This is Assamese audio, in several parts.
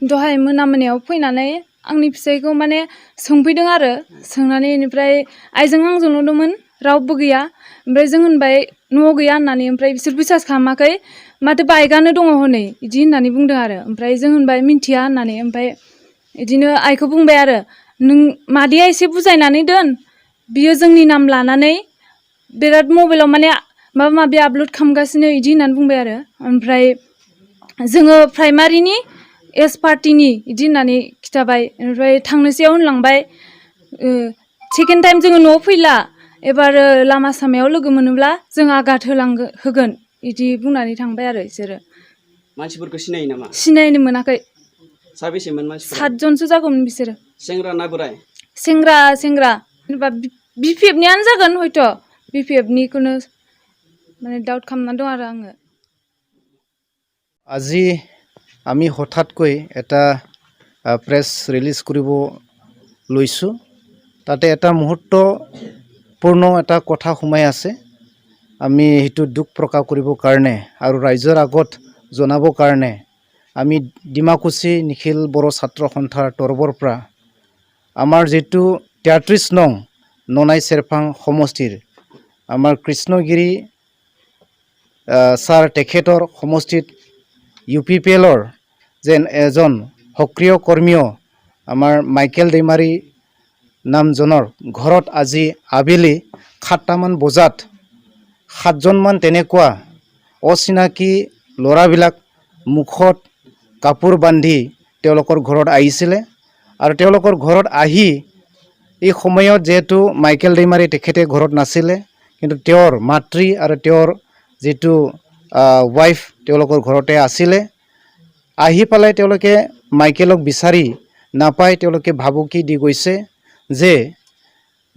दहाय मोनायाव फैनानै आंनि फिसायखौ माने सोंफैदों आरो सोंनानै इनिफ्राय आइजों आंजोंल' दंमोन रावबो गैया ओमफ्राय जों होनबाय न'आव गैया होननानै ओमफ्राय बिसोर बिसास खालामाखै माथो बाइकआनो दङ हनै इदि होननानै बुंदों आरो ओमफ्राय जों होनबाय मिन्थिया होननानै ओमफ्राय इदिनो आइखौ बुंबाय आरो नों मादैया एसे बुजायनानै दोन बियो जोंनि नाम लानानै बिराद मबाइलाव माने माबा माबि आपल'ड खालामगासिनो इदि होननानै बुंबाय आरो ओमफ्राय जोङो प्राइमारिनि एस पार्टिनि इदि होननानै खिथाबाय ओमफ्राय थांनोसैयाव होनलांबाय सेकेन्ड टाइम जोङो न'आव फैला एबार लामा सामायाव लोगो मोनोब्ला जों आघात होगोन इदि बुंनानै थांबाय आरो बिसोरो मानसिफोरखौ सिनायो नामा सिनायनो मोनाखै साबेसेमोन मानसिफोरा 7 जनसो जागौमोन बिसोरो सेंग्रा ना बोराय सेंग्रा जेनेबा बिपिएफनियानो जागोन हयथ' बिपिएफनिखौनो মানে ডাউট খামনা দं আৰু आङो আজি আমি হঠাৎকৈ এটা প্ৰেছ ৰিলিজ কৰিব লৈছোঁ তাতে এটা মুহূৰ্তপূৰ্ণ এটা কথা সোমাই আছে আমি সেইটো দুখ প্ৰকাশ কৰিবৰ কাৰণে আৰু ৰাইজৰ আগত জনাবৰ কাৰণে আমি ডিমাকুছী নিখিল বড়ো ছাত্ৰ সন্থাৰ তৰফৰ পৰা আমাৰ যেটো 33 নং ননাই চেৰফাং সমষ্টিৰ আমাৰ কৃষ্ণগিৰি ছাৰ তেখেতৰ সমষ্টিত UPPLৰ যেন এজন সক্ৰিয় কৰ্মীয় আমাৰ মাইকেল दैमारी নামজনৰ ঘৰত আজি আবেলি 7টামান বজাত 7জনমান তেনেকুৱা অচিনাকি ল'ৰাবিলাক মুখত কাপোৰ বান্ধি তেওঁলোকৰ ঘৰত আহিছিলে আৰু তেওঁলোকৰ ঘৰত আহি এই সময়ত যেহেতু মাইকেল दैमारी তেখেতে ঘৰত নাছিলে কিন্তু তেওঁৰ মাতৃ আৰু তেওঁৰ যেটো ওয়াইফ তেওঁলোকৰ ঘৰতে আছিলে আহি পালে তেওঁলোকে মাইকেলক বিচাৰি নাপায় তেওঁলোকে ভাবুকি দি গৈছে যে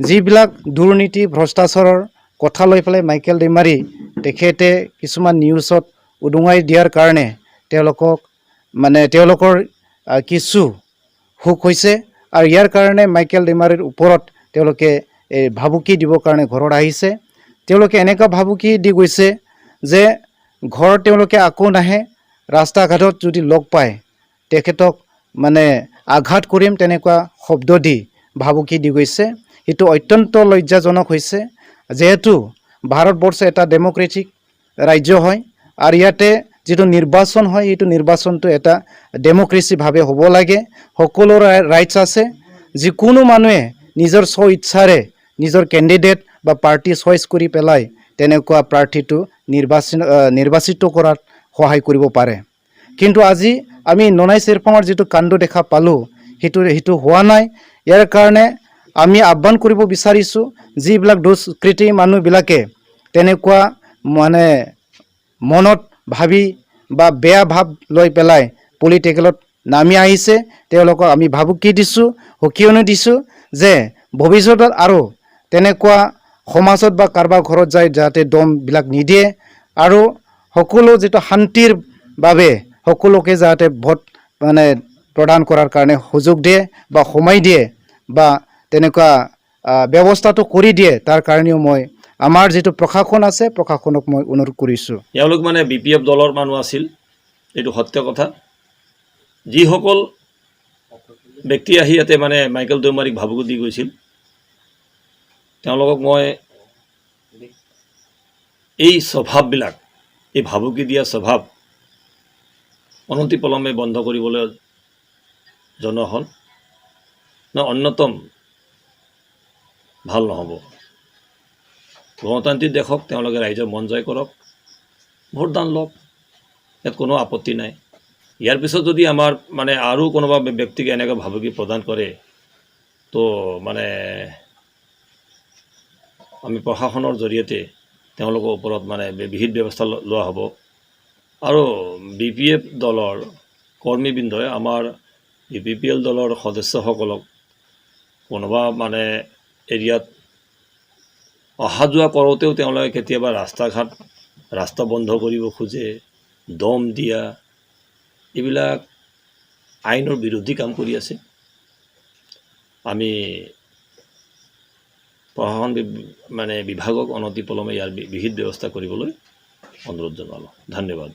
যিবিলাক দুৰ্নীতি ভ্ৰষ্টাচাৰৰ কথা লৈ পেলাই মাইকেল दैमारी তেখেতে কিছুমান নিউজত উদুঙাই দিয়াৰ কাৰণে তেওঁলোকক মানে তেওঁলোকৰ কিছু হুক হৈছে আৰু ইয়াৰ কাৰণে মাইকেল दैमारीৰ ওপৰত তেওঁলোকে ভাবুকি দিবৰ কাৰণে ঘৰত আহিছে তেওঁলোকে এনেকা ভাবুকি দি গৈছে যে ঘৰত তেওঁলোকে আকো নাহে ৰাস্তা ঘাটত যদি লগ পায় তেখেতক মানে আঘাত কৰিম তেনেকুৱা শব্দ দি ভাবুকি দি গৈছে এটো অত্যন্ত লজ্জাজনক হৈছে যেহেতু ভাৰতবৰ্ষ এটা ডেমক্ৰেটিক ৰাজ্য হয় আৰু ইয়াতে যেটো নিৰ্বাচন হয় এটো নিৰ্বাচনটো এটা ডেমক্ৰেসি ভাবে হ'ব লাগে সকলোৰ ৰাইটস আছে যিকোনো মানুহে নিজৰ স্ব ইচ্ছাৰে নিজৰ ক্যান্ডিডেট বা পাৰ্টি চয়েস কৰি পেলাই তেনেকুৱা প্ৰাৰ্থীটো নিৰ্বাচিত কৰাত সহায় কৰিব পাৰে কিন্তু আজি আমি ননাই চেৰফাঙৰ যেটো কাণ্ড দেখা পালো হেতু হোৱা নাই ইয়াৰ কাৰণে আমি আহ্বান কৰিব বিচাৰিছো যিবিলাক দুষ্কৃতি মানুহবিলাকে তেনেকুৱা মানে মনত ভাবি বা বেয়া ভাব লৈ পেলাই পলিটিকেলত নামি আহিছে তেওঁলোকক আমি ভাবুকি দিছো হকিয়নি দিছো যে ভৱিষ্যতত আৰু তেনেকুৱা সমাজত বা কাৰবাৰ ঘৰত যায় যাতে দম বিলাক নিদিয়ে আৰু সকলো যেটো শান্তিৰ বাবে সকলোকে যাতে ভোট মানে প্ৰদান কৰাৰ কাৰণে সুযোগ দিয়ে বা সময় দিয়ে বা তেনেকুৱা ব্যৱস্থাটো কৰি দিয়ে তাৰ কাৰণেও মই আমাৰ যেটো প্ৰশাসন আছে প্ৰশাসনক মই অনুৰোধ কৰিছো ইয়ালোক মানে বিপিএফ দলৰ মানুহ আছিল এটো সত্য কথা যি সকল ব্যক্তি আহি ইয়াতে মানে মাইকেল दैमारीক ভাবুকি দি গৈছিল তেওঁলোকক মই এই স্বভাৱবিলাক এই ভাবুকি দিয়া স্বভাৱ অনতি পলমে বন্ধ কৰিবলৈ জনোৱা হ'ল অন্যতম ভাল নহ'ব গণতান্ত্ৰিক দেশক তেওঁলোকে ৰাইজৰ মন জয় কৰক ভোটদান লওক ইয়াত কোনো আপত্তি নাই ইয়াৰ পিছত যদি আমাৰ মানে আৰু কোনোবা ব্যক্তিকে এনেকৈ ভাবুকি প্ৰদান কৰে তো মানে আমি প্ৰশাসনৰ জৰিয়তে তেওঁলোকৰ ওপৰত মানে বিহিত ব্যৱস্থা লোৱা হ'ব আৰু বিপিএফ দলৰ কৰ্মীবৃন্দই আমাৰ বিপিএল দলৰ সদস্যসকলক কোনোবা মানে এৰিয়াত অহা যোৱা কৰোঁতেও তেওঁলোকে কেতিয়াবা ৰাস্তা বন্ধ কৰিব খোজে দম দিয়া এইবিলাক আইনৰ বিৰোধী কাম কৰি আছে আমি প্ৰশাসন মানে বিভাগক অনতি পলমে ইয়াৰ বিহিত ব্যৱস্থা কৰিবলৈ অনুৰোধ জনালোঁ ধন্যবাদ